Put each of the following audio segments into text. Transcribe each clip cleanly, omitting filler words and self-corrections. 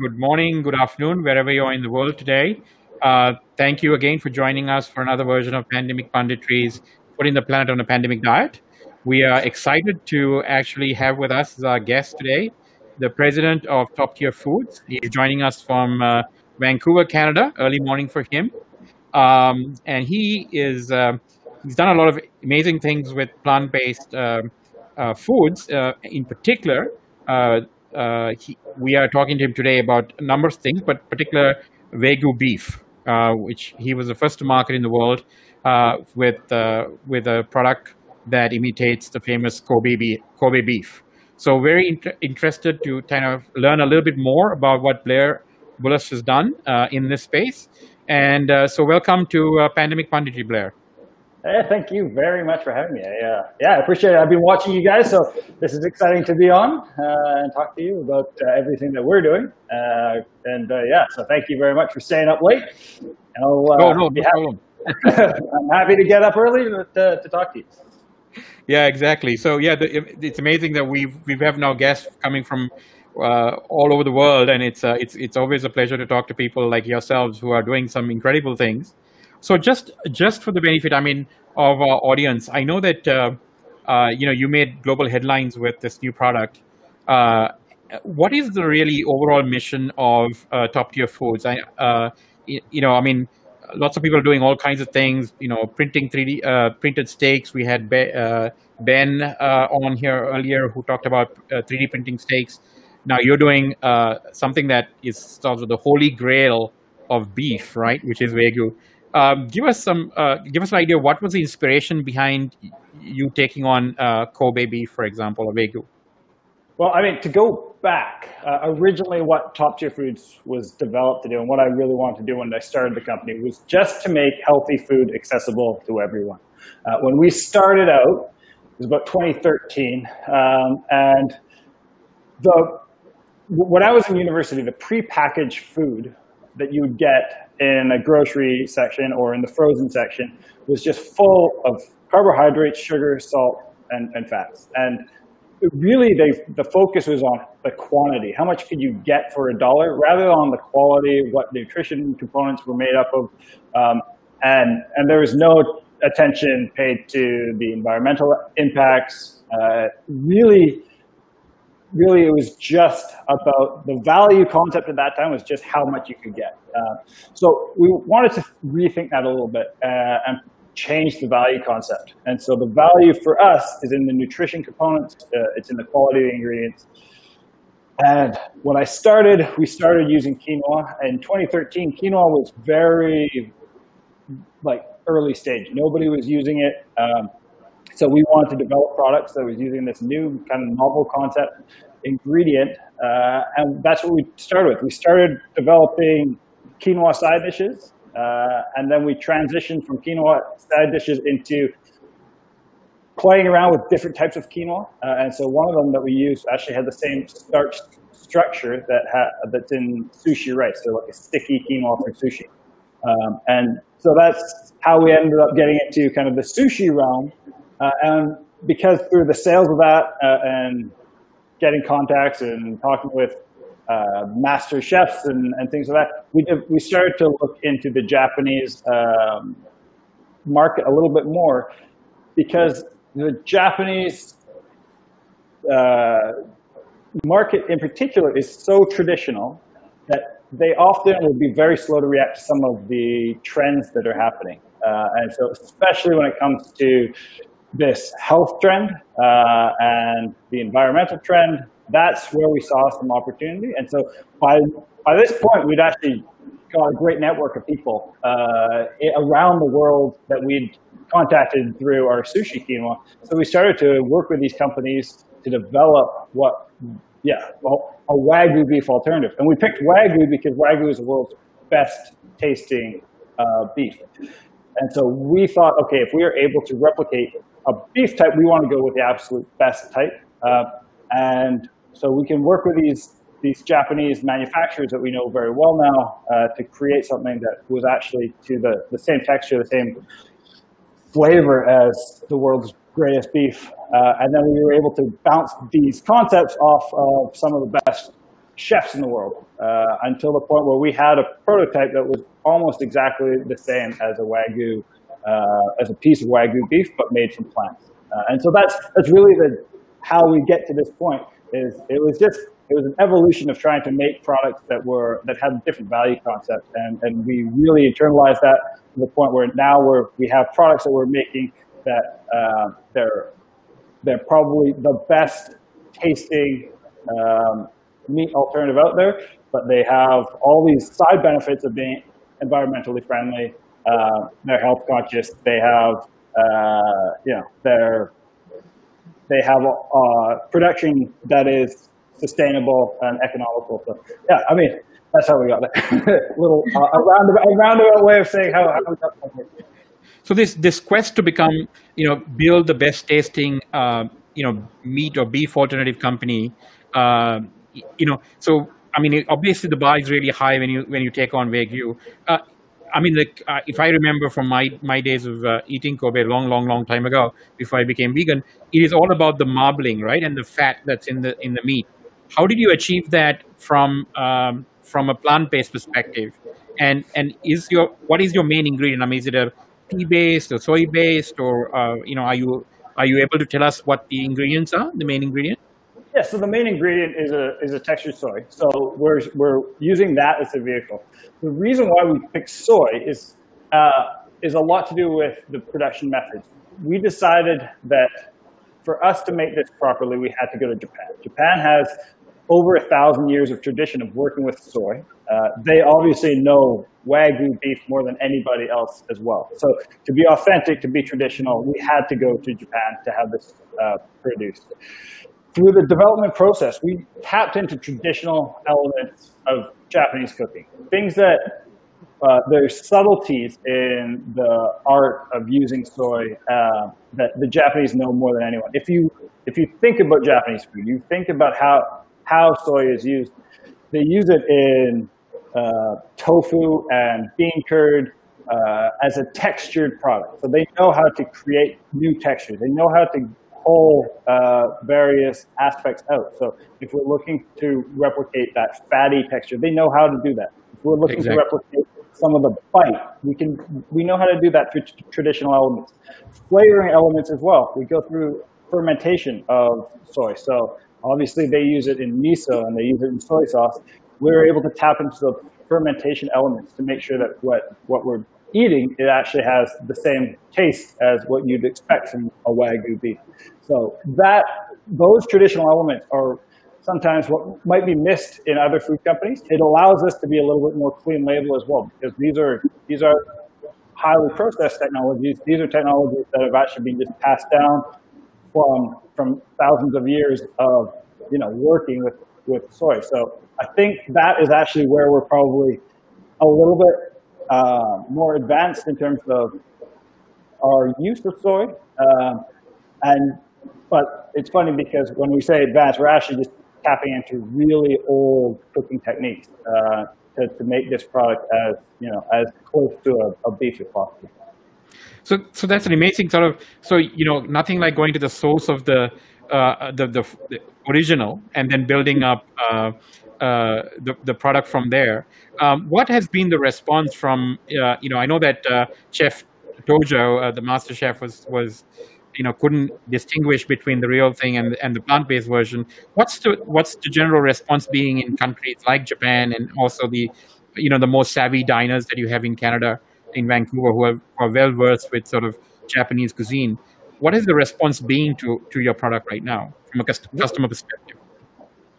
good morning, good afternoon, wherever you are in the world today. Thank you again for joining us for another version of Pandemic Punditry's Putting the Planet on a Pandemic Diet. We are excited to actually have with us as our guest today the president of Top Tier Foods. He's joining us from Vancouver, Canada. Early morning for him. And he's done a lot of amazing things with plant-based foods. In particular, we are talking to him today about a number of things, but particular Wagyu beef, which he was the first to market in the world with a product that imitates the famous Kobe beef. So very interested to kind of learn a little bit more about what Blair Bullus has done in this space. And so welcome to Pandemic Punditry, Blair. Hey, thank you very much for having me. I appreciate it. I've been watching you guys, so this is exciting to be on and talk to you about everything that we're doing. So thank you very much for staying up late. No problem. I'm happy to get up early to talk to you. Yeah, exactly. So it's amazing that we have now guests coming from all over the world, and it's always a pleasure to talk to people like yourselves who are doing some incredible things. So just for the benefit, of our audience, I know that you made global headlines with this new product. What is the really overall mission of Top Tier Foods? Lots of people are doing all kinds of things. Printing 3D printed steaks. We had Ben on here earlier who talked about 3D printing steaks. Now you're doing something that is sort of the holy grail of beef, right? Which is Wagyu. Give us an idea. What was the inspiration behind you taking on Kobe beef, for example, or Wagyu? Well, to go back, originally what Top Tier Foods was developed to do, and what I really wanted to do when I started the company, was just to make healthy food accessible to everyone. When we started out, it was about 2013, and when I was in university, the prepackaged food that you would get in a grocery section or in the frozen section was just full of carbohydrates, sugar, salt, and fats. And really, the focus was on the quantity. How much could you get for $1, rather than on the quality, what nutrition components were made up of. And there was no attention paid to the environmental impacts. Really, it was just about the value concept at that time was just how much you could get. So we wanted to rethink that a little bit and change the value concept. And so the value for us is in the nutrition components. It's in the quality of the ingredients. And when we started using quinoa. In 2013, quinoa was very early stage. Nobody was using it. So we wanted to develop products that was using this new kind of novel concept ingredient, and that's what we started with. We started developing quinoa side dishes, and then we transitioned from quinoa side dishes into playing around with different types of quinoa. And so one of them that we used actually had the same starch structure that's in sushi rice, so like a sticky quinoa for sushi. And so that's how we ended up getting into kind of the sushi realm. And because through the sales of that and getting contacts and talking with master chefs and things like that, we started to look into the Japanese market a little bit more, because the Japanese market in particular is so traditional that they often will be very slow to react to some of the trends that are happening. And so especially when it comes to this health trend and the environmental trend, that's where we saw some opportunity. And so by this point, we'd actually got a great network of people around the world that we'd contacted through our sushi quinoa. So we started to work with these companies to develop a Wagyu beef alternative. And we picked Wagyu because Wagyu is the world's best tasting beef. And so we thought, okay, if we are able to replicate a beef type, we want to go with the absolute best type. And so we can work with these Japanese manufacturers that we know very well now to create something that was actually to the same texture, the same flavor as the world's greatest beef. And then we were able to bounce these concepts off of some of the best chefs in the world until the point where we had a prototype that was almost exactly the same as a Wagyu, as a piece of Wagyu beef, but made from plants. And so that's really how we get to this point. It was an evolution of trying to make products that had a different value concept, and we really internalized that to the point where now we have products that we're making that they're probably the best tasting meat alternative out there, but they have all these side benefits of being environmentally friendly. They're health conscious. They have they have production that is sustainable and economical. So yeah, I mean, that's how we got there. Little a roundabout way of saying how we got there. So this quest to become, build the best tasting, meat or beef alternative company, so I mean, obviously the bar is really high when you take on Wagyu. I mean, if I remember from my days of eating Kobe long time ago, before I became vegan, it is all about the marbling, right, and the fat that's in the meat. How did you achieve that from a plant-based perspective? And what is your main ingredient? I mean, is it a pea-based or soy-based, or are you able to tell us what the ingredients are, the main ingredient? Yeah, so the main ingredient is a textured soy. So we're using that as a vehicle. The reason why we picked soy is a lot to do with the production methods. We decided that for us to make this properly, we had to go to Japan. Japan has over 1,000 years of tradition of working with soy. They obviously know Wagyu beef more than anybody else as well. So to be authentic, to be traditional, we had to go to Japan to have this produced. Through the development process, we tapped into traditional elements of Japanese cooking. Things that there's subtleties in the art of using soy that the Japanese know more than anyone. If you think about Japanese food, you think about how soy is used. They use it in tofu and bean curd as a textured product. So they know how to create new textures. They know how to pull various aspects out. So if we're looking to replicate that fatty texture, they know how to do that. If we're looking to replicate some of the bite, we know how to do that through traditional elements. Flavoring elements as well. We go through fermentation of soy. So obviously they use it in miso and they use it in soy sauce. We're able to tap into the fermentation elements to make sure that what we're eating, it actually has the same taste as what you'd expect from a Wagyu beef. So those traditional elements are sometimes what might be missed in other food companies. It allows us to be a little bit more clean label as well, because these are highly processed technologies. These are technologies that have actually been just passed down from thousands of years of working with soy. So I think that is actually where we're probably a little bit more advanced in terms of our use of soy. But it's funny because when we say advanced, we're actually just tapping into really old cooking techniques to make this product as close to a beef as possible. So that's an amazing sort of, nothing like going to the source of the original and then building up the product from there. What has been the response from, I know that Chef Tojo, the Master Chef, was couldn't distinguish between the real thing and the plant-based version. What's the general response being in countries like Japan and also the more savvy diners that you have in Canada, in Vancouver, who are well versed with sort of Japanese cuisine? What is the response being to your product right now from a customer perspective?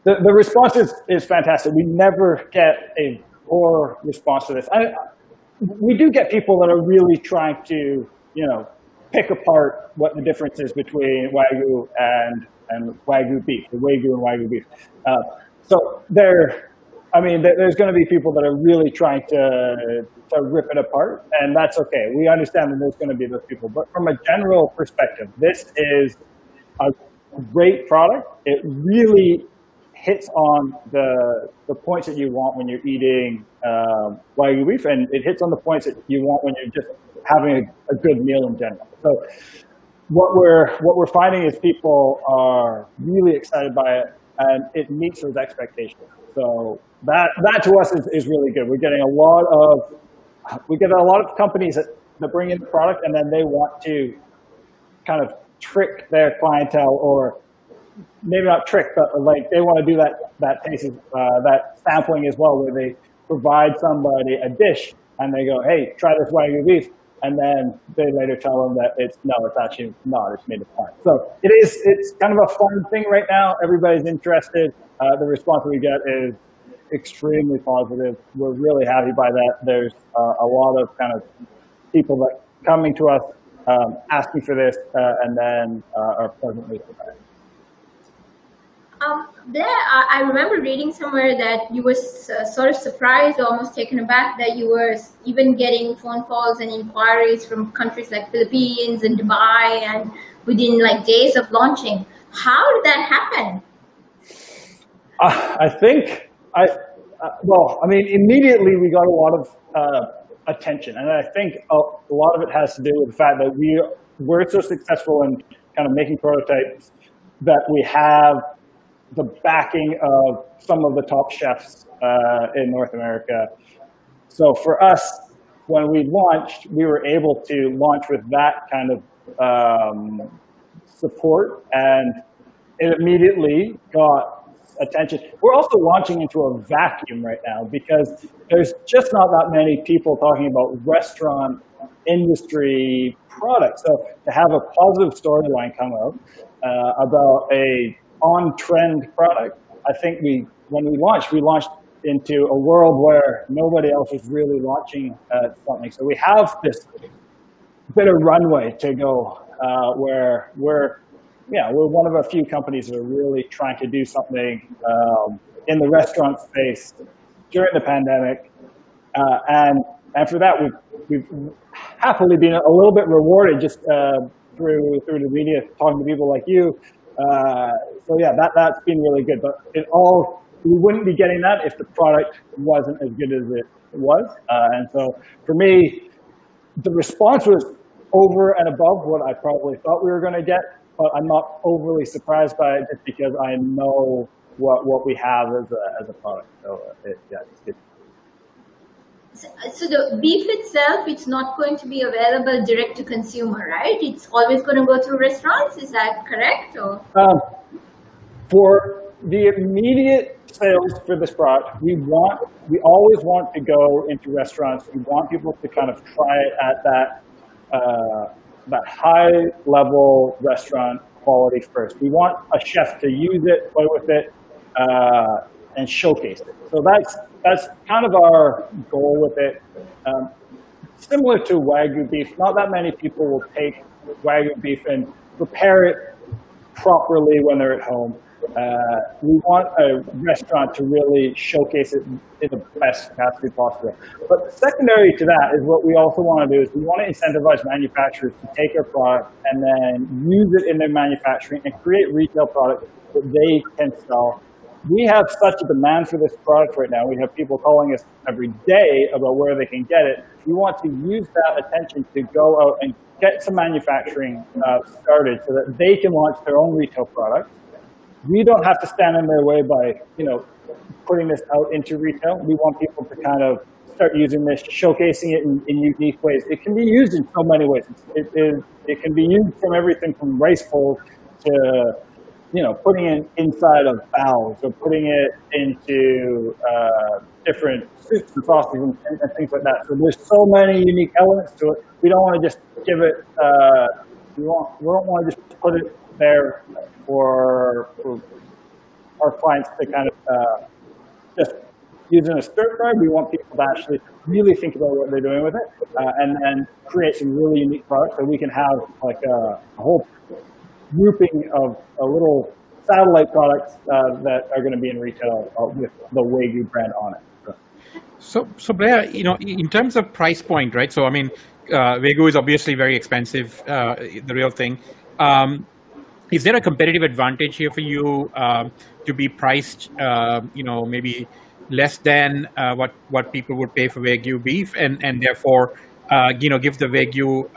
The response is fantastic. We never get a poor response to this. We do get people that are really trying to, pick apart what the difference is between Wagyu and Wagyu beef, the Waygu and Wagyu beef. So there's going to be people that are really trying to rip it apart, and that's okay. We understand that there's going to be those people. But from a general perspective, this is a great product. It really hits on the points that you want when you're eating Wagyu beef, and it hits on the points that you want when you're just having a good meal in general. So what we're finding is people are really excited by it. and it meets those expectations. So that to us is really good. We're getting a lot of companies that bring in the product, and then they want to kind of trick their clientele, or maybe not trick, but like they want to do that tasting, that sampling as well, where they provide somebody a dish and they go, hey, try this Wagyu beef. And then they later tell them that it's actually not, it's made of plant. So it's kind of a fun thing right now. Everybody's interested. The response we get is extremely positive. We're really happy by that. There's a lot of kind of people that coming to us, asking for this, and then are pleasantly surprised. Blair, I remember reading somewhere that you were sort of surprised, almost taken aback, that you were even getting phone calls and inquiries from countries like Philippines and Dubai, and within like days of launching. How did that happen? Immediately we got a lot of attention, and I think a lot of it has to do with the fact that we're so successful in kind of making prototypes that we have the backing of some of the top chefs in North America. So for us, when we launched, we were able to launch with that kind of support, and it immediately got attention. We're also launching into a vacuum right now because there's just not that many people talking about restaurant industry products. So to have a positive storyline come out about a on-trend product, I think when we launched into a world where nobody else is really launching something. So we have this bit of runway to go where we're one of a few companies that are really trying to do something in the restaurant space during the pandemic, and for that we've happily been a little bit rewarded just through the media, talking to people like you. So yeah, that's been really good. But we wouldn't be getting that if the product wasn't as good as it was. And so for me, the response was over and above what I probably thought we were going to get. But I'm not overly surprised by it just because I know what we have as a product. So it's good. So the beef itself, it's not going to be available direct to consumer, right? It's always going to go through restaurants. Is that correct? Or? For the immediate sales for this product, we always want to go into restaurants. We want people to kind of try it at that high level restaurant quality first. We want a chef to use it, play with it, and showcase it. So that's kind of our goal with it. Similar to Wagyu beef, not that many people will take Wagyu beef and prepare it properly when they're at home. We want a restaurant to really showcase it in the best capacity possible. But secondary to that is what we also want to do is we want to incentivize manufacturers to take our product and then use it in their manufacturing and create retail products that they can sell. We have such a demand for this product right now. We have people calling us every day about where they can get it. We want to use that attention to go out and get some manufacturing started so that they can launch their own retail products. We don't have to stand in their way by, putting this out into retail. We want people to kind of start using this, showcasing it in unique ways. It can be used in so many ways. It can be used from everything from rice bowls to, putting it inside of bowls or putting it into different soups and sauces and things like that. So there's so many unique elements to it. We don't want to just give it, we don't want to just put it there for our clients to kind of just use in a stir fry. We want people to actually really think about what they're doing with it and then create some really unique products so we can have like a whole grouping of little satellite products that are going to be in retail with the Wagyu brand on it. So Blair, in terms of price point, right? So I mean, Wagyu is obviously very expensive, the real thing. Is there a competitive advantage here for you to be priced, maybe less than what people would pay for Wagyu beef, and therefore, give the Wagyu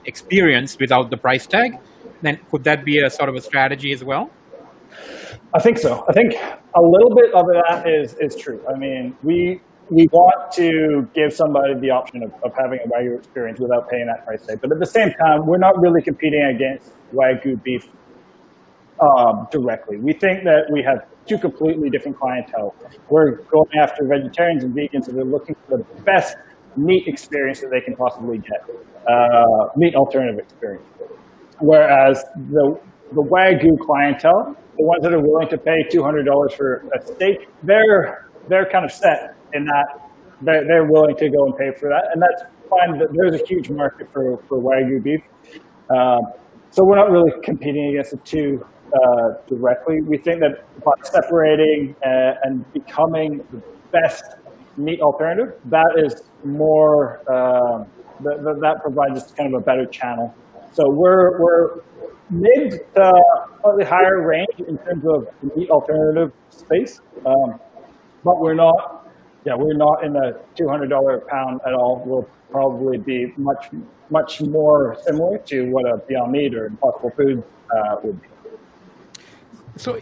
experience without the price tag? Then could that be a sort of a strategy as well? I think so. I think a little bit of that is true. I mean, we want to give somebody the option of having a Wagyu experience without paying that price tag. But at the same time, we're not really competing against Wagyu beef directly. We think that we have two completely different clientele. We're going after vegetarians and vegans, and they're looking for the best meat experience that they can possibly get, meat alternative experience. Whereas the Wagyu clientele, the ones that are willing to pay $200 for a steak, they're kind of set in that they're willing to go and pay for that, and that's fine. There's a huge market for Wagyu beef, so we're not really competing against the two directly. We think that by separating and becoming the best meat alternative, that is more that provides us kind of a better channel. So we're mid to slightly higher range in terms of meat alternative space, but we're not in the $200 a pound at all. We'll probably be much more similar to what a Beyond Meat or Impossible Foods would be. So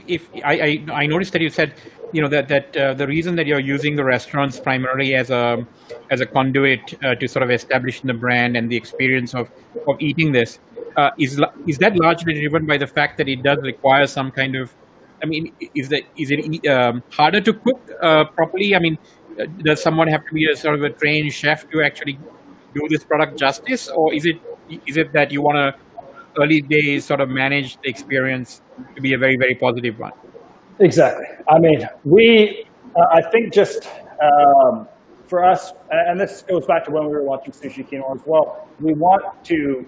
if I noticed that you said, that the reason that you're using the restaurants primarily as a conduit to sort of establish the brand and the experience of eating this, is that largely driven by the fact that it does require some kind of, I mean, is it harder to cook properly? I mean, does someone have to be a sort of a trained chef to actually do this product justice, or is it that you want to early days sort of manage the experience to be a very, very positive one? Exactly. I mean, I think just for us, and this goes back to when we were launching Sushi Quinoa as well, we want to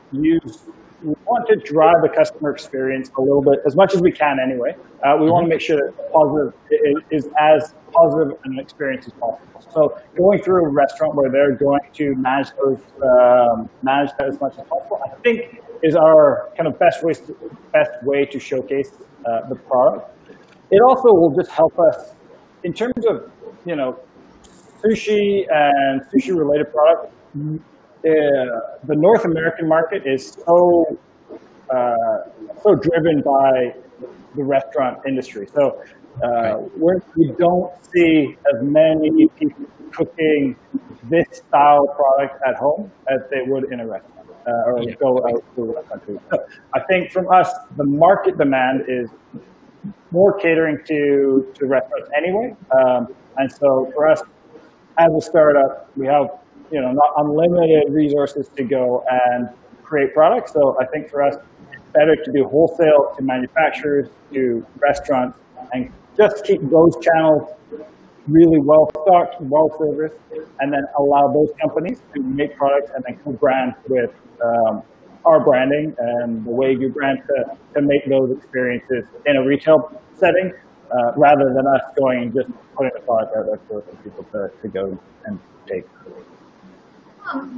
drive the customer experience a little bit, as much as we can anyway. We want to make sure that positive is as positive an experience as possible. So going through a restaurant where they're going to manage that as much as possible, I think is our kind of best way to showcase the product. It also will just help us in terms of, sushi and sushi related products. The North American market is so driven by the restaurant industry. So we don't see as many people cooking this style product at home as they would in a restaurant or go out to a country. So I think from us, the market demand is more catering to restaurants anyway. And so for us, as a startup, we have not unlimited resources to go and create products. So I think for us, it's better to do wholesale to manufacturers, to restaurants, and just keep those channels really well stocked, well serviced, and then allow those companies to make products and then co-brand with our branding and the Waygu brand to make those experiences in a retail setting, rather than us going and just putting the product out there for people to go and take.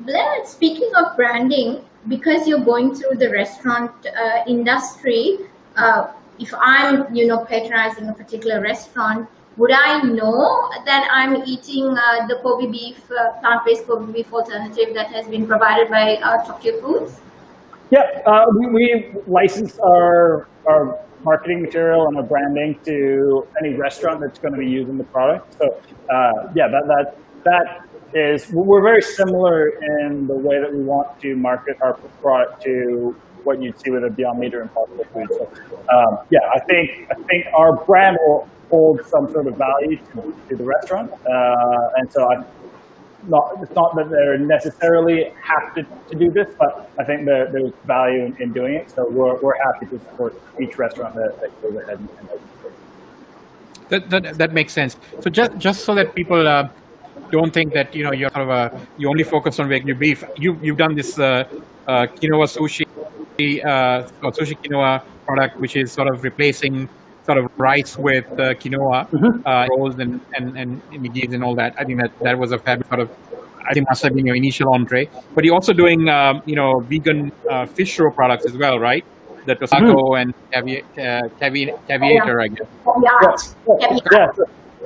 Blair, speaking of branding, because you're going through the restaurant industry, if I'm, patronizing a particular restaurant, would I know that I'm eating the Kobe beef, plant-based Kobe beef alternative that has been provided by Top Tier Foods? Yeah, we license our marketing material and our branding to any restaurant that's going to be using the product. So that is, we're very similar in the way that we want to market our product to what you'd see with a Beyond Meat or Impossible Foods. So I think our brand will hold some sort of value to the restaurant, and so it's not that they necessarily have to do this, but I think there's value in doing it. So we're happy to support each restaurant that goes ahead and does. That makes sense. So just so that people don't think that you're sort of you only focus on Wagyu beef. You've done this Quinoa Sushi or Sushi Quinoa product, which is sort of replacing sort of rice with quinoa rolls and nigis and all that. I think that was a fabulous sort of, I think must have been your initial entree. But you're also doing vegan fish roe products as well, right? The Tosako and caviar, I guess.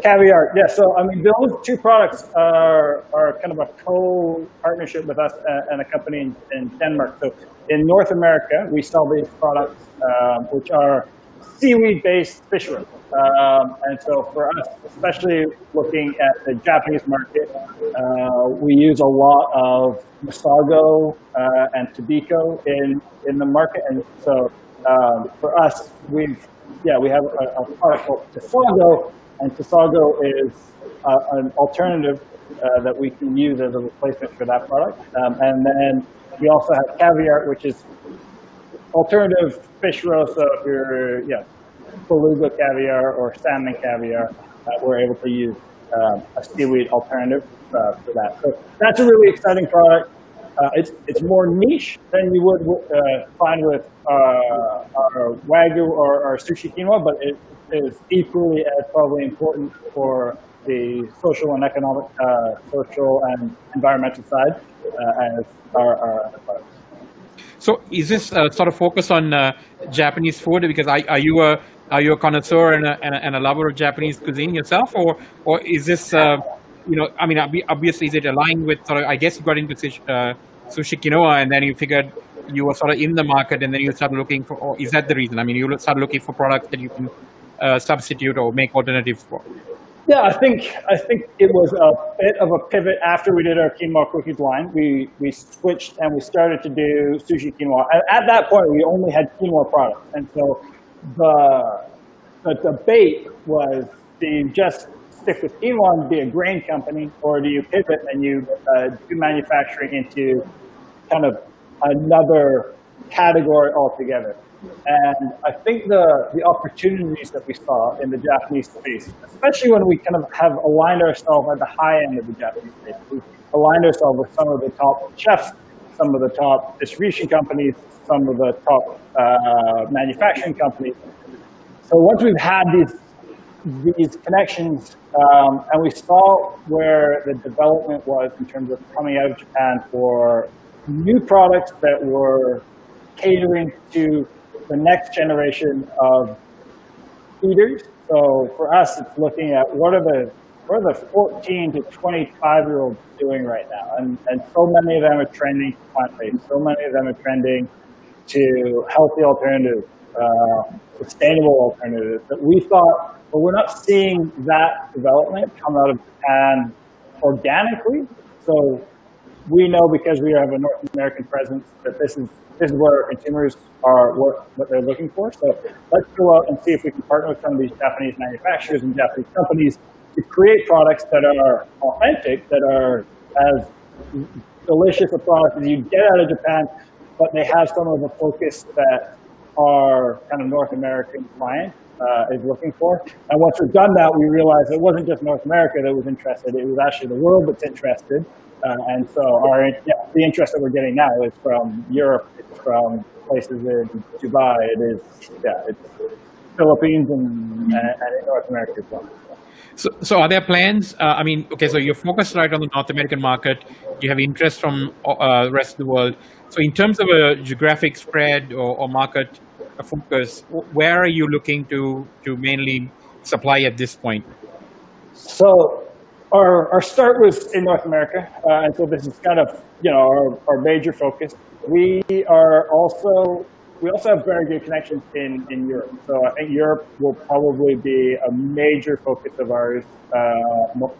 Caviar. Yeah. So I mean, those two products are kind of a co-partnership with us and a company in Denmark. So in North America, we sell these products, which are seaweed-based fish roe. And so for us, especially looking at the Japanese market, we use a lot of Masago and Tobiko in the market. And so for us, we have a product called Tasago, and Tasago is an alternative that we can use as a replacement for that product. And then we also have caviar, which is alternative fish roe. So if you're beluga caviar or salmon caviar, we're able to use a seaweed alternative for that. So that's a really exciting product. It's more niche than you would find with our Wagyu or our sushi quinoa, but it is equally as probably important for the social and economic, social and environmental side as our other products. So is this sort of focus on Japanese food? Because are you a connoisseur and a lover of Japanese cuisine yourself, or is this obviously is it aligned with sort of, I guess you got into sushi quinoa and then you figured you were sort of in the market and then you started looking for, or is that the reason? I mean, you started looking for products that you can substitute or make alternatives for. Yeah, I think it was a bit of a pivot after we did our quinoa cookies line. We switched and we started to do sushi quinoa. At that point, we only had quinoa products, and so the debate was: do you just stick with quinoa and be a grain company, or do you pivot and you do manufacturing into kind of another category altogether? And I think the opportunities that we saw in the Japanese space, especially when we kind of have aligned ourselves at the high end of the Japanese space, we aligned ourselves with some of the top chefs, some of the top distribution companies, some of the top manufacturing companies. So once we've had these connections, and we saw where the development was in terms of coming out of Japan for new products that were catering to the next generation of eaters. So for us, it's looking at what are the 14 to 25-year-olds doing right now, and so many of them are trending to plant-based. So many of them are trending to healthy alternatives, sustainable alternatives. That we thought, but we're not seeing that development come out of Japan organically. So we know, because we have a North American presence, that this is where consumers are, what they're looking for. So let's go out and see if we can partner with some of these Japanese manufacturers and Japanese companies to create products that are authentic, that are as delicious a product as you get out of Japan, but they have some of the focus that our kind of North American client is looking for. And once we've done that, we realized it wasn't just North America that was interested, it was actually the world that's interested. And so the interest that we're getting now is from Europe, it's from places in Dubai, it's Philippines and in North America as well. So are there plans? So you're focused right on the North American market. You have interest from the rest of the world. So in terms of a geographic spread or market focus, where are you looking to mainly supply at this point? So our start was in North America, and so this is kind of our major focus. We also have very good connections in Europe. So I think Europe will probably be a major focus of ours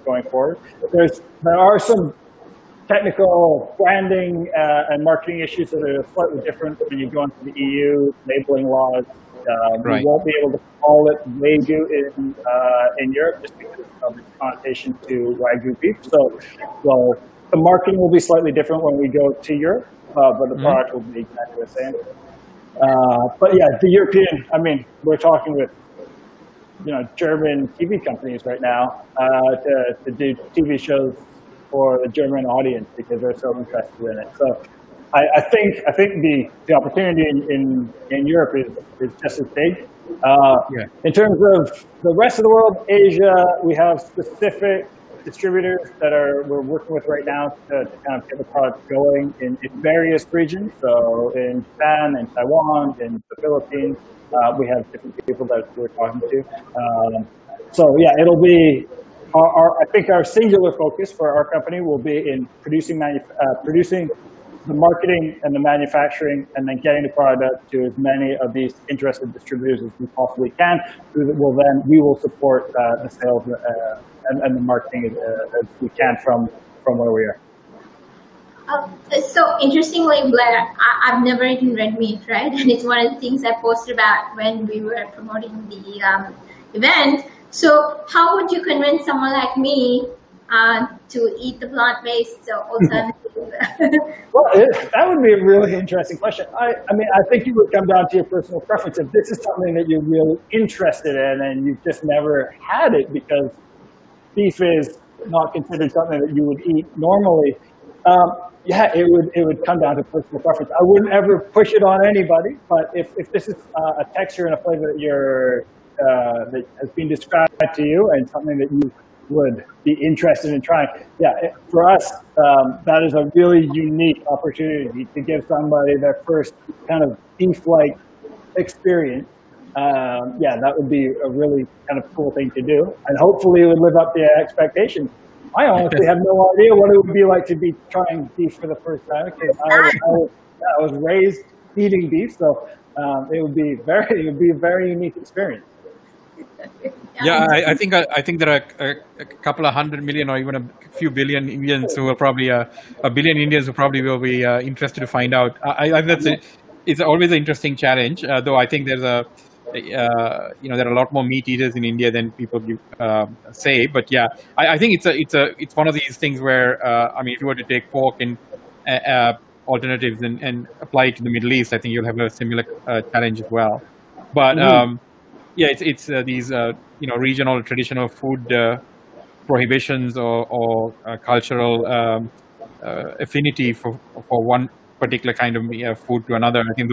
going forward. There are some technical branding and marketing issues that are slightly different when you go into the EU, labeling laws. Right. We won't be able to call it Waygu in Europe just because of its connotation to Wagyu beef. So the marketing will be slightly different when we go to Europe, but the product will be exactly the same. But yeah, the European, we're talking with German TV companies right now to do TV shows for the German audience because they're so interested in it. So I think the opportunity in Europe is just as big. In terms of the rest of the world, Asia, we have specific distributors that we're working with right now to kind of get the product going in various regions. So in Japan, in Taiwan, in the Philippines, we have different people that we're talking to. So yeah, it'll be I think our singular focus for our company will be in producing the marketing and the manufacturing, and then getting the product out to as many of these interested distributors as we possibly can. We will support the sales and the marketing as we can from where we are. So interestingly, Blair, I've never eaten red meat, right? And it's one of the things I posted about when we were promoting the event. So how would you convince someone like me to eat the plant-based alternative? Well, that would be a really interesting question. I mean, I think it would come down to your personal preference. If this is something that you're really interested in and you've just never had it because beef is not considered something that you would eat normally, yeah, it would come down to personal preference. I wouldn't ever push it on anybody, but if this is a texture and a flavor that has been described to you and something that you would be interested in trying, yeah, for us, that is a really unique opportunity to give somebody their first kind of beef-like experience. Yeah, that would be a really kind of cool thing to do, and hopefully it would live up to your expectations. I honestly have no idea what it would be like to be trying beef for the first time, because I was raised eating beef, so it would be a very unique experience. Yeah, I think there are a couple of 100 million or even a few billion Indians who are probably a billion Indians who probably will be interested to find out. I think it's always an interesting challenge, though I think there's there are a lot more meat eaters in India than people say. But yeah, I think it's one of these things where I mean, if you were to take pork and alternatives and apply it to the Middle East, I think you'll have a similar challenge as well. But yeah, it's these regional traditional food prohibitions or cultural affinity for one particular kind of food to another. I think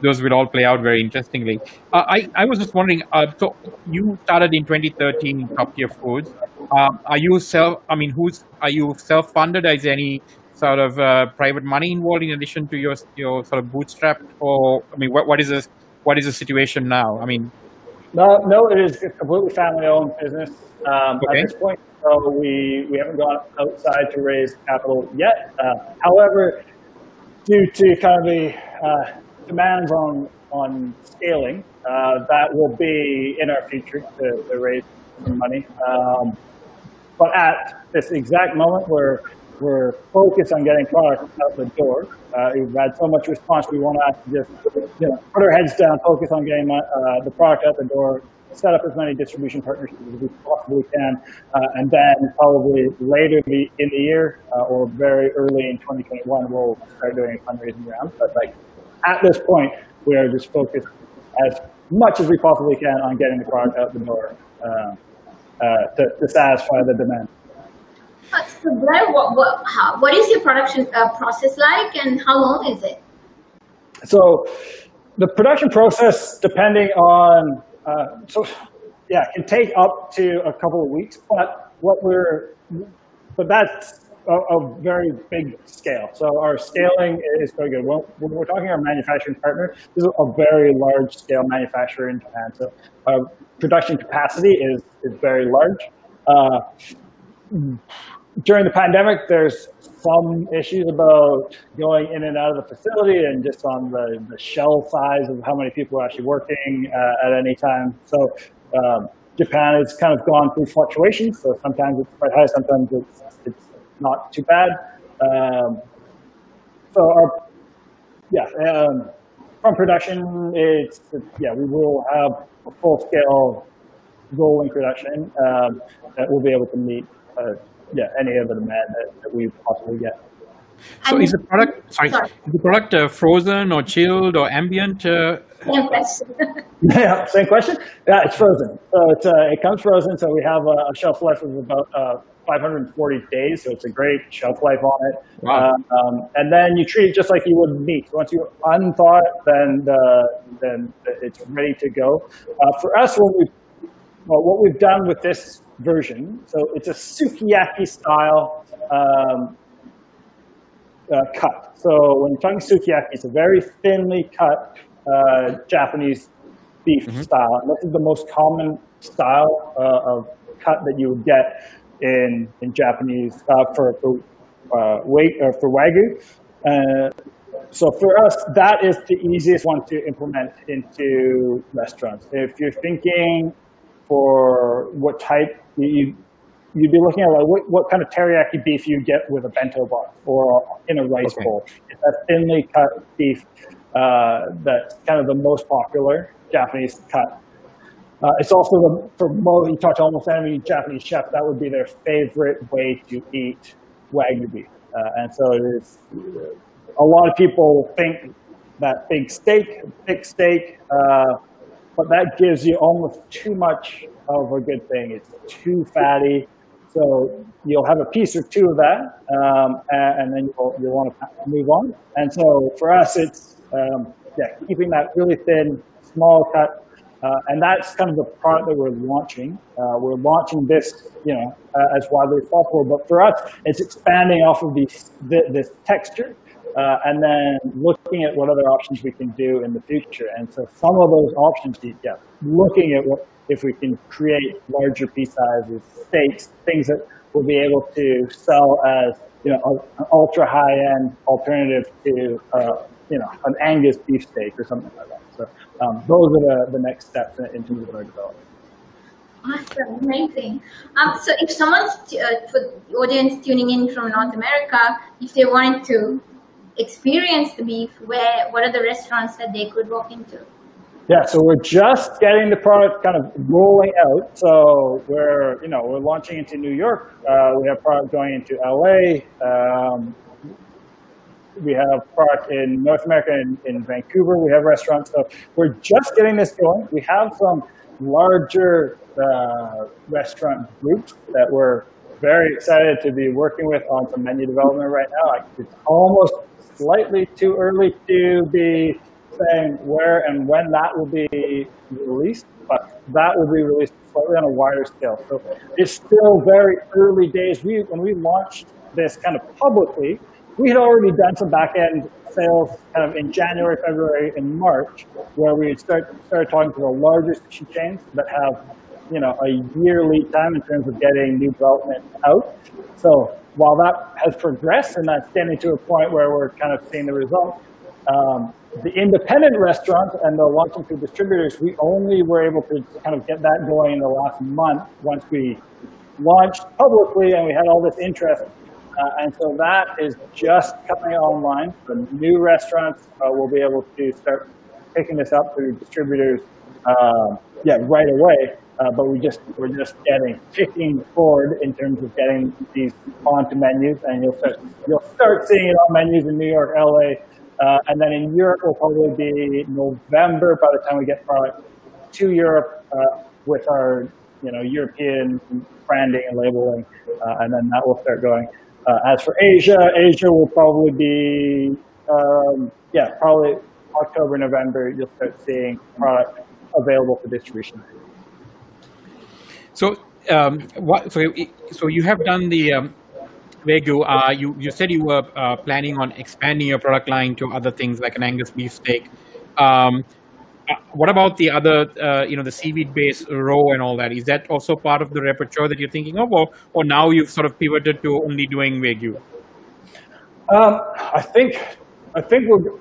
those will all play out very interestingly. I was just wondering, so you started in 2013 Top Tier Foods. Are you self-funded? Is there any sort of private money involved in addition to your sort of bootstrapped, or I mean, what is the situation now? I mean, no, it is a completely family-owned business at this point. So we haven't gone outside to raise capital yet. However, due to kind of the demands on scaling, that will be in our future to raise some money. But at this exact moment, we're focused on getting product out the door. We've had so much response, we want to just put our heads down, focus on getting the product out the door, set up as many distribution partnerships as we possibly can, and then probably later in the year or very early in 2021, we'll start doing a fundraising round. But like at this point, we are just focused as much as we possibly can on getting the product out the door to satisfy the demand. So Blair, what is your production process like, and how long is it? So the production process, depending on, can take up to a couple of weeks, but that's a very big scale. So our scaling is very good. When we're talking our manufacturing partner, this is a very large scale manufacturer in Japan. So our production capacity is very large. During the pandemic, there's some issues about going in and out of the facility and just on the shell size of how many people are actually working at any time. So Japan has kind of gone through fluctuations. So sometimes it's quite high, sometimes it's not too bad. From production, we will have a full scale rolling production that will be able to meet any of the demand that we possibly get. So is the product frozen or chilled or ambient? Same question. Yeah, same question. Yeah, it's frozen. So it comes frozen. So we have a shelf life of about 540 days. So it's a great shelf life on it. Wow. And then you treat it just like you would meat. Once you unthaw it, then it's ready to go. For us, what we've done with this version, so it's a sukiyaki style cut. So when you're talking sukiyaki, it's a very thinly cut Japanese beef style. And this is the most common style of cut that you would get in Japanese for Wagyu. So for us, that is the easiest one to implement into restaurants. If you're thinking for what type, you'd be looking at like what kind of teriyaki beef you get with a bento box or in a rice bowl. It's that thinly cut beef that's kind of the most popular Japanese cut. It's also, for most, you talk to almost any Japanese chef, that would be their favorite way to eat Wagyu beef. And so it is, a lot of people think that big steak, thick steak, but that gives you almost too much of a good thing. It's too fatty. So you'll have a piece or two of that, and then you'll want to move on. And so for us, it's keeping that really thin, small cut. And that's kind of the product that we're launching. We're launching this, as widely as possible. But for us, it's expanding off of this texture, and then looking at what other options we can do in the future. And so some of those options, looking at if we can create larger piece sizes, steaks, things that we'll be able to sell as an ultra high-end alternative to an Angus beef steak or something like that. So those are the next steps in terms of our development. Awesome, amazing. So if someone's, for the audience tuning in from North America, if they wanted to experience the beef, what are the restaurants that they could walk into? Yeah, so we're just getting the product kind of rolling out. So we're launching into New York. We have product going into LA. We have product in North America, in Vancouver. We have restaurants. So we're just getting this going. We have some larger restaurant groups that we're very excited to be working with on some menu development right now. It's almost slightly too early to be saying where and when that will be released, but that will be released slightly on a wider scale. So it's still very early days. When we launched this kind of publicly, we had already done some back-end sales kind of in January, February, and March, where we started talking to the larger sushi chains that have, a year lead time in terms of getting new development out. So while that has progressed and that's getting to a point where we're kind of seeing the results, the independent restaurants and the launching through distributors, we only were able to kind of get that going in the last month once we launched publicly and we had all this interest. And so that is just coming online. The new restaurants will be able to start picking this up through distributors right away. But we're just kicking forward in terms of getting these onto menus, and you'll start seeing it on menus in New York, LA. And then in Europe will probably be November by the time we get product to Europe with our European branding and labeling, and then that will start going. As for Asia will probably be probably October, November. You'll start seeing product available for distribution. So so you have done the Wagyu. You said you were planning on expanding your product line to other things like an Angus beef steak. What about the other, the seaweed-based roe and all that? Is that also part of the repertoire that you're thinking of, or now you've sort of pivoted to only doing Wagyu? I think we're,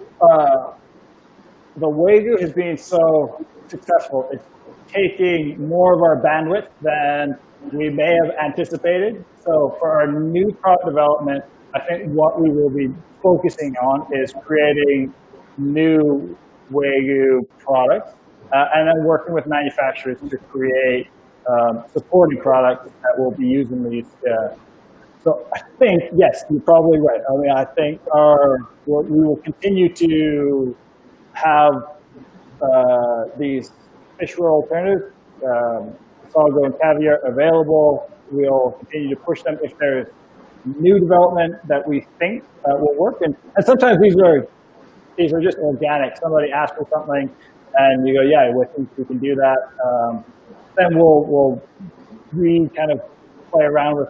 the Wagyu has been so successful. It's taking more of our bandwidth than we may have anticipated. So for our new product development, I think what we will be focusing on is creating new Wagyu products, and then working with manufacturers to create supporting products that will be using these. So I think, yes, you're probably right. I mean, I think we will continue to have these fish roe alternatives, sago and caviar available. We'll continue to push them if there's new development that we think will work. And sometimes these are just organic. Somebody asks for something, and you go, "Yeah, we think we can do that." Then we'll kind of play around with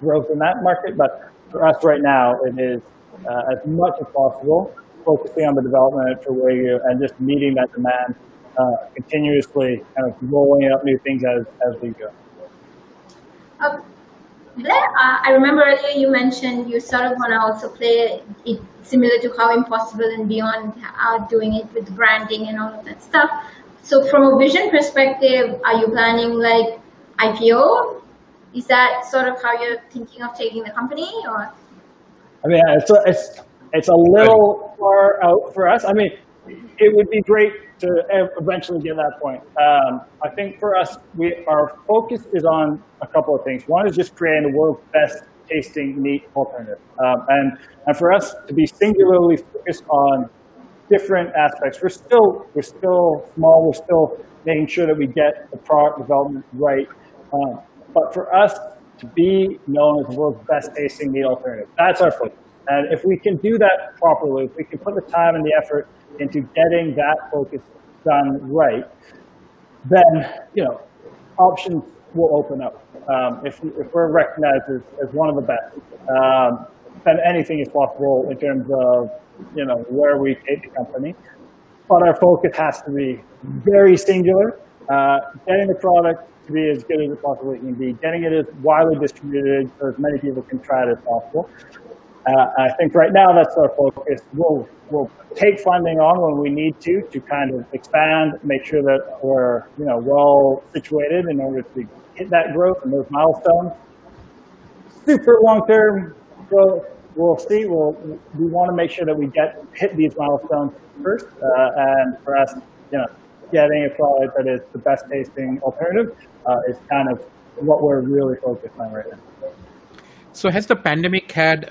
growth in that market. But for us right now, it is as much as possible focusing on the development for Wagyu and just meeting that demand, continuously kind of rolling out new things as we go. Blair, I remember earlier you mentioned you sort of want to also play it similar to How Impossible and Beyond are doing it with branding and all of that stuff. So from a vision perspective, are you planning like IPO? Is that sort of how you're thinking of taking the company, or? I mean, it's a little far out for us. I mean, it would be great to eventually get to that point. I think for us, our focus is on a couple of things. One is just creating the world's best tasting meat alternative. And for us to be singularly focused on different aspects, we're still small, we're still making sure that we get the product development right. But for us to be known as the world's best tasting meat alternative, that's our focus. And if we can do that properly, if we can put the time and the effort into getting that focus done right, then options will open up. If we're recognized as one of the best, then anything is possible in terms of where we take the company. But our focus has to be very singular, getting the product to be as good as it possibly can be, getting it as widely distributed so as many people can try it as possible. I think right now that's our focus. We'll take funding on when we need to kind of expand, make sure that we're well situated in order to hit that growth and those milestones. Super long term growth, we'll see. We want to make sure that we hit these milestones first, and for us, getting a product that is the best tasting alternative is kind of what we're really focused on right now. So has the pandemic had,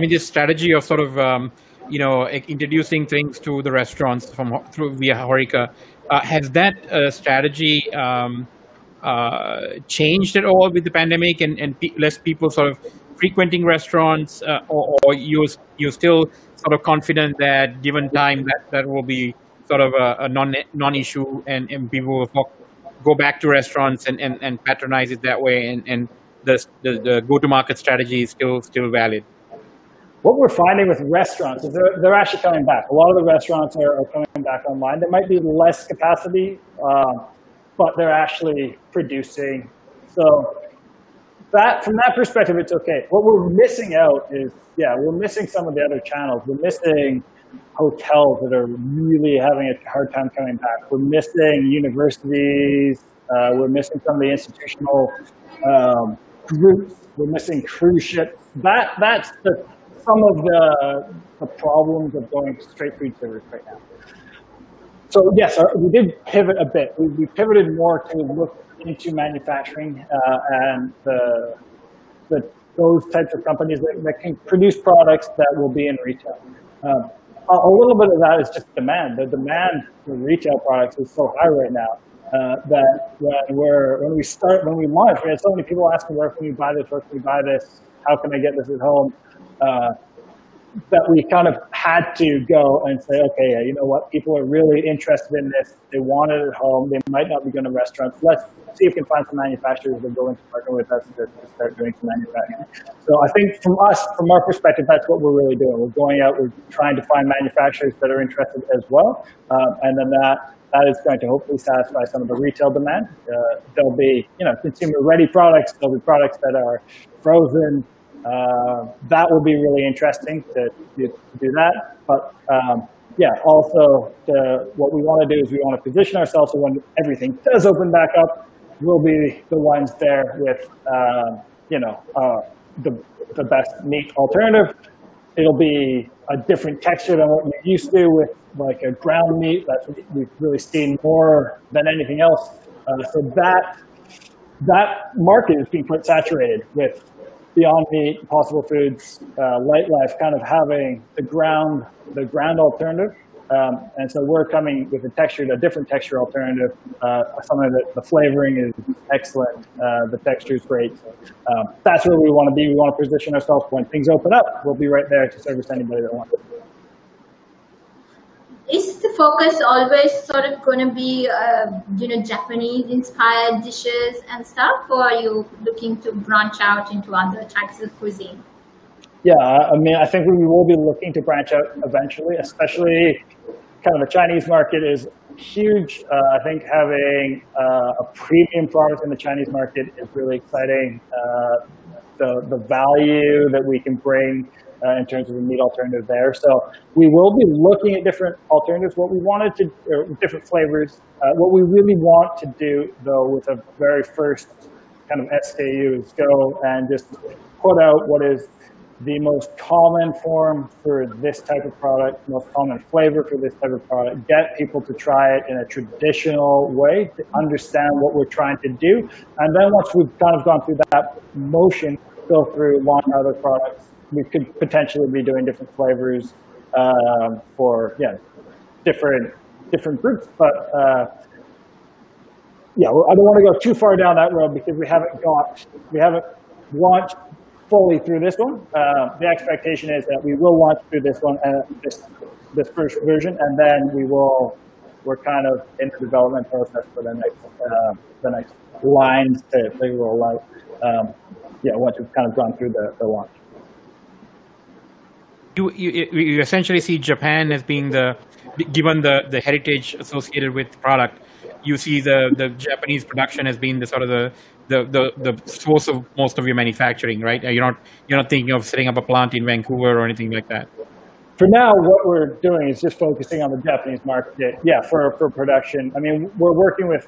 this strategy of sort of, introducing things to the restaurants through via Horeca, has that strategy changed at all with the pandemic and less people sort of frequenting restaurants, or you're still sort of confident that given time that will be sort of a non-issue and people will go back to restaurants and patronize it that way and the go-to-market strategy is still valid? What we're finding with restaurants is they're actually coming back. A lot of the restaurants are coming back online. There might be less capacity, but they're actually producing. So from that perspective, it's okay. What we're missing out is, we're missing some of the other channels. We're missing hotels that are really having a hard time coming back. We're missing universities. We're missing some of the institutional groups. We're missing cruise ships. That's some of the problems of going straight food service right now. So yes, we did pivot a bit. We pivoted more to look into manufacturing and those types of companies that can produce products that will be in retail. A little bit of that is just demand. The demand for retail products is so high right now that when we launch, we had so many people asking, where can we buy this? Where can we buy this? How can I get this at home? That we kind of had to go and say, okay, you know what? People are really interested in this. They want it at home. They might not be going to restaurants. Let's see if we can find some manufacturers that are willing to partner with us to start doing some manufacturing. So I think from our perspective, that's what we're really doing. We're going out, we're trying to find manufacturers that are interested as well. And then that is going to hopefully satisfy some of the retail demand. There'll be, consumer-ready products. There'll be products that are frozen. That will be really interesting to do that. But also what we want to do is we want to position ourselves so when everything does open back up, we'll be the ones there with the best meat alternative. It'll be a different texture than what we're used to with like a ground meat. That's what we've really seen more than anything else. So that market is being quite saturated with Beyond Meat, Impossible Foods, Light Life, kind of having the ground alternative. And so we're coming with a different texture alternative, something that the flavoring is excellent, the texture is great. So, that's where we want to be. We want to position ourselves when things open up. We'll be right there to service anybody that wants it. Is the focus always sort of going to be, Japanese-inspired dishes and stuff, or are you looking to branch out into other types of cuisine? Yeah, I mean, I think we will be looking to branch out eventually, especially kind of the Chinese market is huge. I think having a premium product in the Chinese market is really exciting. the value that we can bring in terms of the meat alternative there. So we will be looking at different alternatives. What we wanted to, different flavors. What we really want to do, though, with a very first kind of SKU is go and just put out what is the most common form for this type of product, most common flavor for this type of product, get people to try it in a traditional way to understand what we're trying to do. And then once we've kind of gone through that motion, go through launch other products, we could potentially be doing different flavors for different groups. But yeah, I don't want to go too far down that road because we haven't launched fully through this one. The expectation is that we will launch through this one, this first version, and then we're kind of in the development process for the next lines to roll out. Once we've kind of gone through the launch. You essentially see Japan as being given the heritage associated with the product, you see the Japanese production as being the sort of the source of most of your manufacturing, right? You're not thinking of setting up a plant in Vancouver or anything like that. For now, what we're doing is just focusing on the Japanese market. Yeah, for production. I mean, we're working with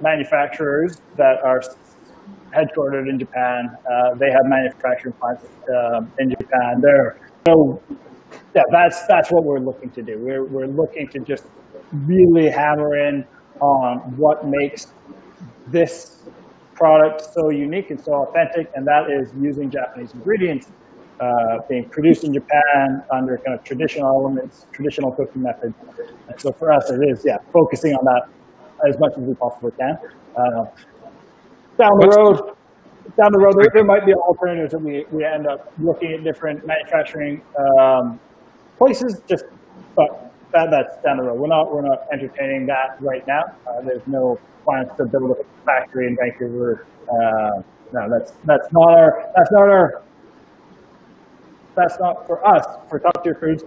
manufacturers that are headquartered in Japan. They have manufacturing plants in Japan. So yeah, that's what we're looking to do. We're looking to just really hammer in on what makes this product so unique and so authentic, and that is using Japanese ingredients, being produced in Japan under kind of traditional elements, traditional cooking methods. And so for us, it is focusing on that as much as we possibly can. Down the road, there might be alternatives that we end up looking at different manufacturing places. But that's down the road. We're not entertaining that right now. There's no plans to build a factory in Vancouver. No, that's not for us. For Top Tier Foods,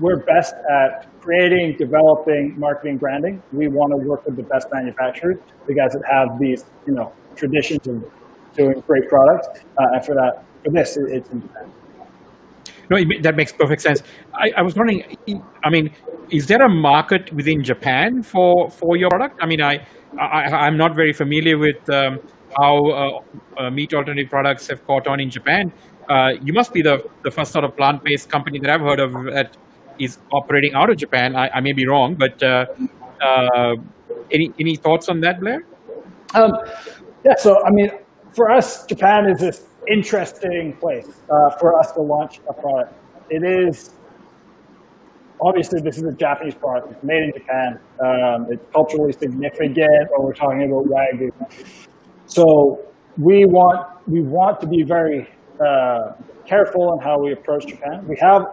we're best at creating, developing, marketing, branding. We want to work with the best manufacturers, the guys that have these, traditions of doing great products. And for this, it's in Japan. No, that makes perfect sense. I was wondering, I mean, is there a market within Japan for your product? I mean, I'm not very familiar with how meat alternative products have caught on in Japan. You must be the first sort of plant-based company that I've heard of that is operating out of Japan. I may be wrong, but any thoughts on that, Blair? So I mean, for us, Japan is this interesting place for us to launch a product. It is, obviously, this is a Japanese product. It's made in Japan. It's culturally significant, or we're talking about Wagyu. So we want to be very careful in how we approach Japan. We have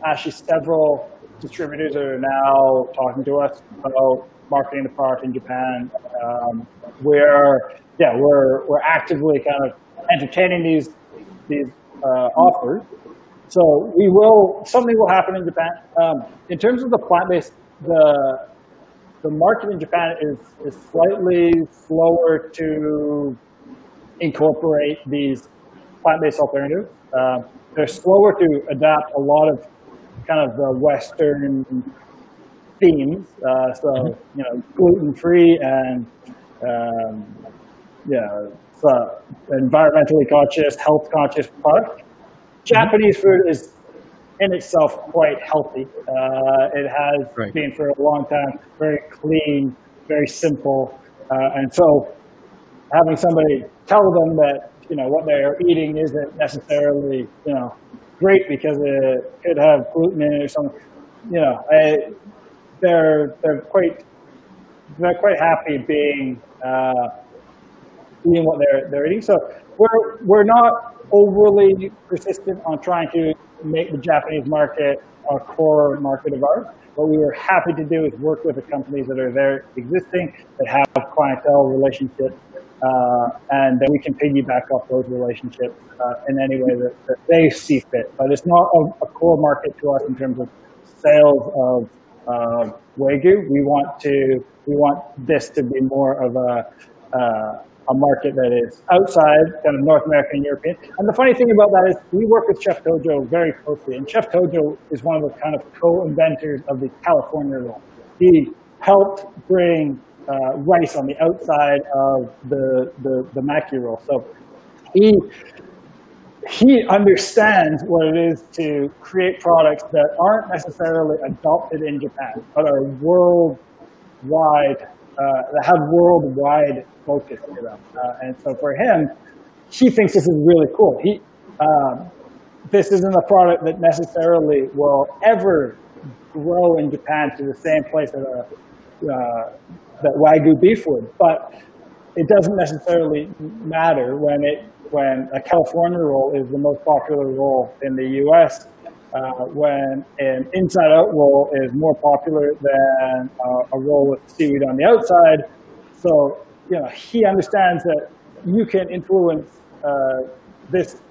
actually several distributors that are now talking to us about marketing the product in Japan. We're actively kind of entertaining these offers. So something will happen in Japan. In terms of the plant-based, the market in Japan is slightly slower to incorporate these plant-based alternatives. They're slower to adapt a lot of kind of the Western themes. So gluten-free and environmentally conscious, health conscious product. Japanese food is in itself quite healthy. It has been for a long time very clean, very simple, and so having somebody tell them that what they're eating isn't necessarily great because it could have gluten in it or something. They're quite happy being what they're eating. So we're not overly persistent on trying to make the Japanese market a core market of ours. What we are happy to do is work with the companies that are there existing, that have clientele relationships, and then we can piggyback off those relationships in any way that they see fit. But it's not a core market to us in terms of sales of Wagyu. We want this to be more of a a market that is outside kind of North American and European. And the funny thing about that is we work with Chef Tojo very closely, and Chef Tojo is one of the kind of co-inventors of the California roll. He helped bring rice on the outside of the maki roll. So he understands what it is to create products that aren't necessarily adopted in Japan, but are worldwide, that have worldwide focus to them. And so for him, he thinks this is really cool. This isn't a product that necessarily will ever grow in Japan to the same place that Wagyu beef would, but it doesn't necessarily matter when a California roll is the most popular roll in the U.S., when an inside-out roll is more popular than a roll with seaweed on the outside. So, he understands that you can influence this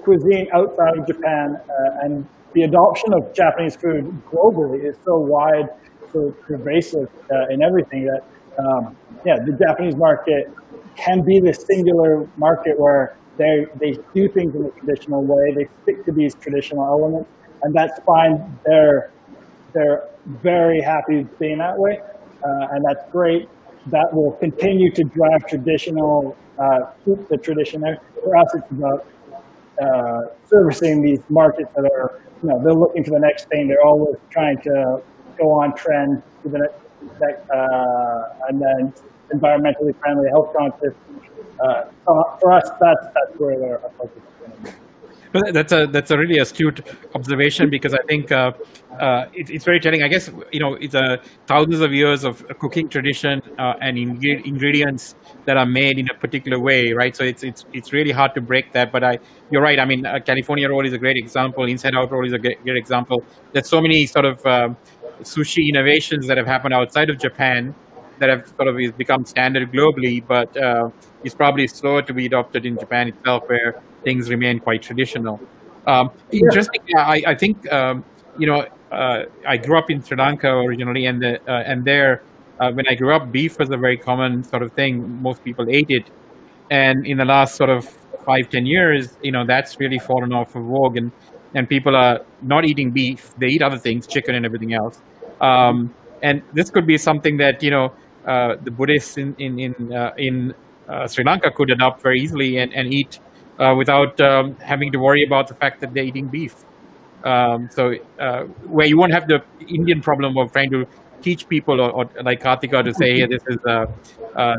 cuisine outside of Japan, and the adoption of Japanese food globally is so wide, so pervasive in everything that, the Japanese market can be this singular market where they do things in a traditional way. They stick to these traditional elements, and that's fine. They're very happy being that way, and that's great. That will continue to drive traditional, keep the tradition there. For us, it's about servicing these markets that are, they're looking for the next thing. They're always trying to go on trend to the next, and then environmentally friendly, health conscious. For us, that's where our focus is going to be. That's a really astute observation, because I think it's very telling. I guess it's thousands of years of cooking tradition and ingredients that are made in a particular way, right? So it's really hard to break that. But you're right. I mean, California roll is a great example. Inside out roll is a great example. There's so many sort of sushi innovations that have happened outside of Japan that have sort of become standard globally, but it's probably slower to be adopted in Japan itself, where things remain quite traditional. Interesting. I think I grew up in Sri Lanka originally, and there when I grew up, beef was a very common sort of thing. Most people ate it, and in the last sort of 5-10 years, that's really fallen off of vogue, and people are not eating beef. They eat other things, chicken and everything else. And this could be something that the Buddhists in Sri Lanka could adopt very easily and eat without having to worry about the fact that they're eating beef. So where you won't have the Indian problem of trying to teach people, or like Kartika, to say, hey,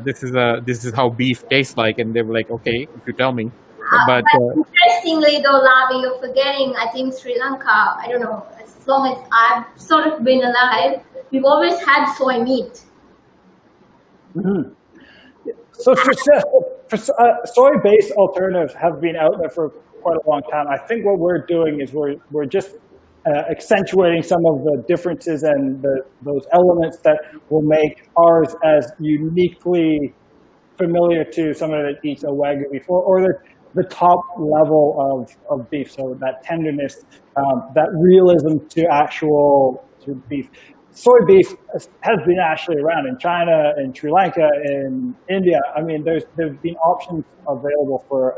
this is how beef tastes like, and they were like, okay, if you tell me. But interestingly, though, Lavi, you're forgetting, I think Sri Lanka, I don't know, as long as I've sort of been alive, we've always had soy meat. Mm-hmm. So soy-based alternatives have been out there for quite a long time. I think what we're doing is we're just accentuating some of the differences and those elements that will make ours as uniquely familiar to somebody that eats a Wagyu beef, or the top level of beef. So that tenderness, that realism to beef. Soy beef has been actually around in China, in Sri Lanka, in India. I mean, there's been options available for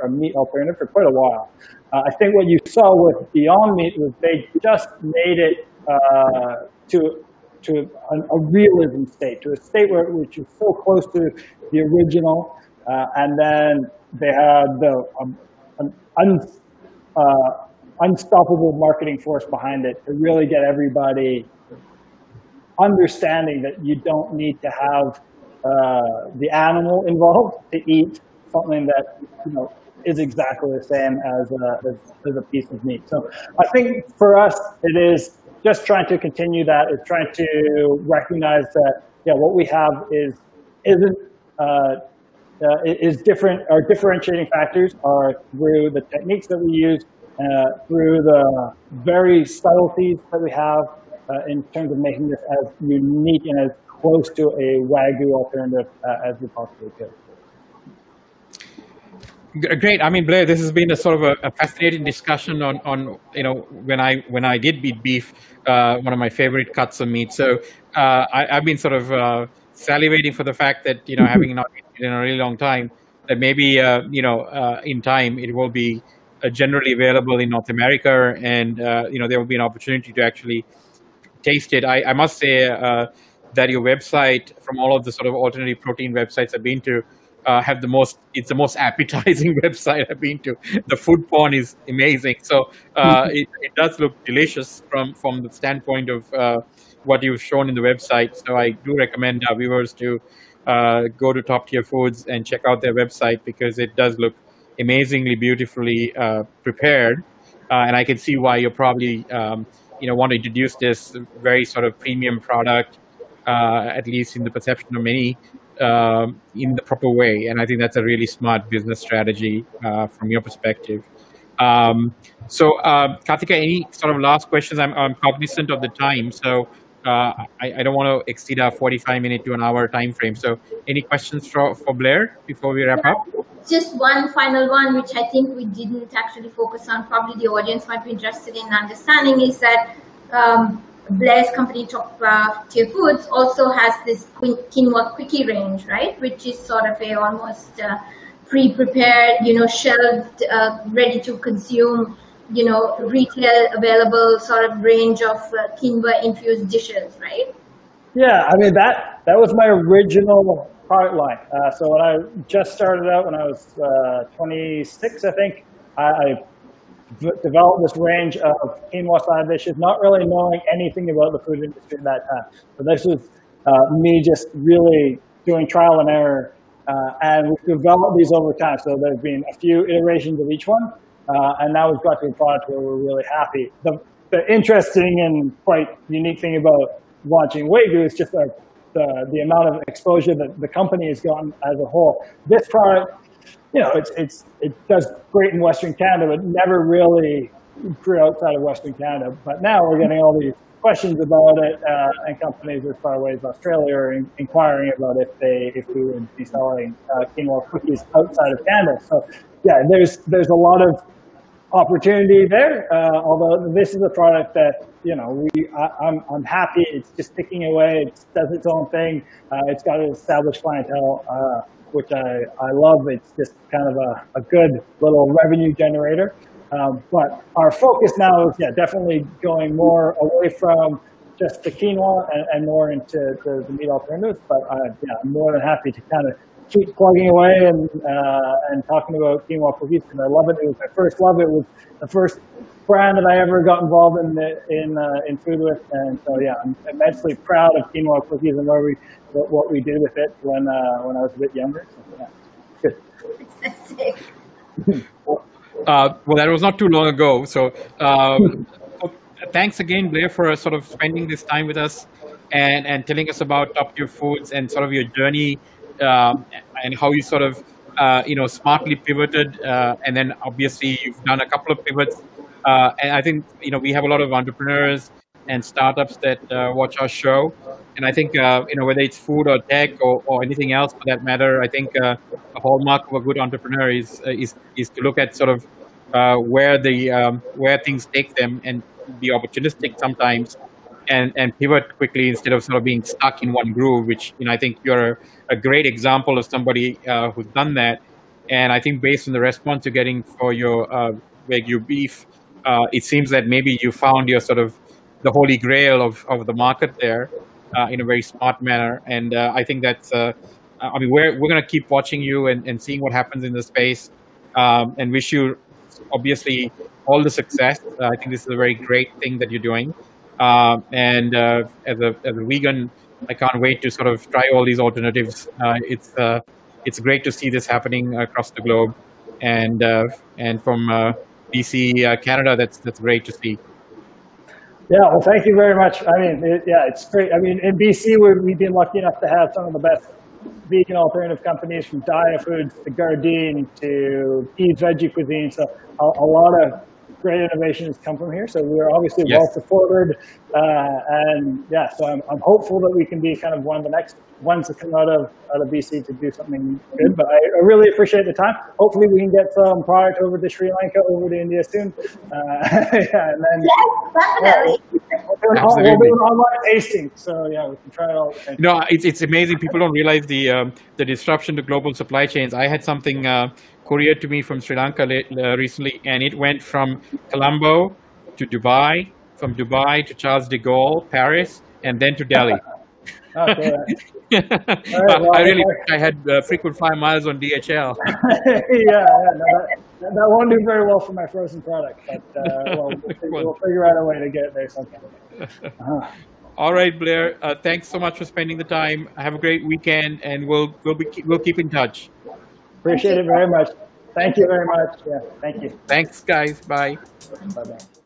a meat alternative for quite a while. I think what you saw with Beyond Meat was they just made it to a realism state, to a state which is so close to the original, and then they had an unstoppable marketing force behind it to really get everybody understanding that you don't need to have the animal involved to eat something that is exactly the same as a piece of meat. So I think for us, it is just trying to continue that. It's trying to recognize that what we have is different. Our differentiating factors are through the techniques that we use, through the very subtleties that we have in terms of making this as unique and as close to a Wagyu alternative as we possibly could. Great. I mean, Blair, this has been a sort of a fascinating discussion on when I did eat beef, one of my favorite cuts of meat. So I've been sort of salivating for the fact that having not eaten market in a really long time, that maybe in time it will be generally available in North America, and there will be an opportunity to actually taste it. I must say that your website, from all of the sort of alternative protein websites I've been to, it's the most appetizing website I've been to. The food porn is amazing. So it does look delicious from the standpoint of what you've shown in the website. So I do recommend our viewers to go to Top Tier Foods and check out their website, because it does look amazingly beautifully prepared. And I can see why you're probably want to introduce this very sort of premium product, at least in the perception of many, in the proper way. And I think that's a really smart business strategy from your perspective. So, Karthika, any sort of last questions? I'm cognizant of the time, so I don't want to exceed our 45-minute to an hour time frame. So, any questions for Blair before we wrap up? Just one final one, which I think we didn't actually focus on, probably the audience might be interested in understanding, is that Blair's company, Top Tier Foods, also has this Quinoa Quickie range, right? Which is sort of a almost pre-prepared, shelved, ready to consume, retail available sort of range of quinoa infused dishes, right? Yeah, I mean, that was my original product line. So when I just started out, when I was 26, I think, I developed this range of quinoa side dishes, not really knowing anything about the food industry at that time. So this was me just really doing trial and error, and we've developed these over time. So there's been a few iterations of each one, and now we've got to a product where we're really happy. The interesting and quite unique thing about launching Waygu is just the amount of exposure that the company has gotten as a whole. This product, it does great in Western Canada, but never really grew outside of Western Canada. But now we're getting all these questions about it, and companies as far away as Australia are inquiring about if we would be selling quinoa cookies outside of Canada. So yeah, there's a lot of opportunity there. Although this is a product that I'm happy. It's just ticking away. It does its own thing. It's got an established clientele, which I love. It's just kind of a good little revenue generator. But our focus now is definitely going more away from just the quinoa and more into the meat alternatives. But I'm more than happy to kind of keep plugging away and talking about quinoa cookies, because I love it. It was my first love. It was the first brand that I ever got involved in food with, and so I'm immensely proud of quinoa cookies and what we did with it when I was a bit younger. So, good. Well, that was not too long ago. So thanks again, Blair, for sort of spending this time with us and telling us about Top Tier Foods and sort of your journey, and how you sort of smartly pivoted, and then obviously you've done a couple of pivots. And I think we have a lot of entrepreneurs and startups that watch our show, and I think whether it's food or tech or anything else for that matter, I think a hallmark of a good entrepreneur is to look at sort of where things take them and be opportunistic sometimes, and pivot quickly instead of sort of being stuck in one groove. Which I think you're a great example of somebody who's done that. And I think based on the response you're getting for your Wagyu beef, it seems that maybe you found your sort of the holy grail of the market there in a very smart manner. And I think that's, we're going to keep watching you and seeing what happens in the space, and wish you obviously all the success. I think this is a very great thing that you're doing. And as a vegan, I can't wait to sort of try all these alternatives. It's great to see this happening across the globe, and from BC, Canada, that's great to see. Yeah, well, thank you very much. I mean, it's great. I mean, in BC, we've been lucky enough to have some of the best vegan alternative companies, from Dia Foods to Gardein to Eve's Veggie Cuisine. So a lot of great innovations come from here. So we're obviously Yes. well supported, and yeah, so I'm hopeful that we can be kind of one of the next ones to come out of BC to do something good. But I really appreciate the time. Hopefully we can get some product over to Sri Lanka, over to India soon. Yeah, and then Yes, definitely. we'll do an online tasting. So yeah, we can try it all. No, it's amazing. People don't realize the disruption to global supply chains. I had something couriered to me from Sri Lanka recently, and it went from Colombo to Dubai, from Dubai to Charles de Gaulle, Paris, and then to Delhi. Okay. I really wish I had frequent flyer miles on DHL. Yeah, that won't do very well for my frozen product, but well, we'll figure out a way to get it there sometime. All right, Blair. Thanks so much for spending the time. Have a great weekend, and we'll keep in touch. Appreciate it very much. Thank you very much. Yeah, thank you. Thanks, guys. Bye. Bye-bye.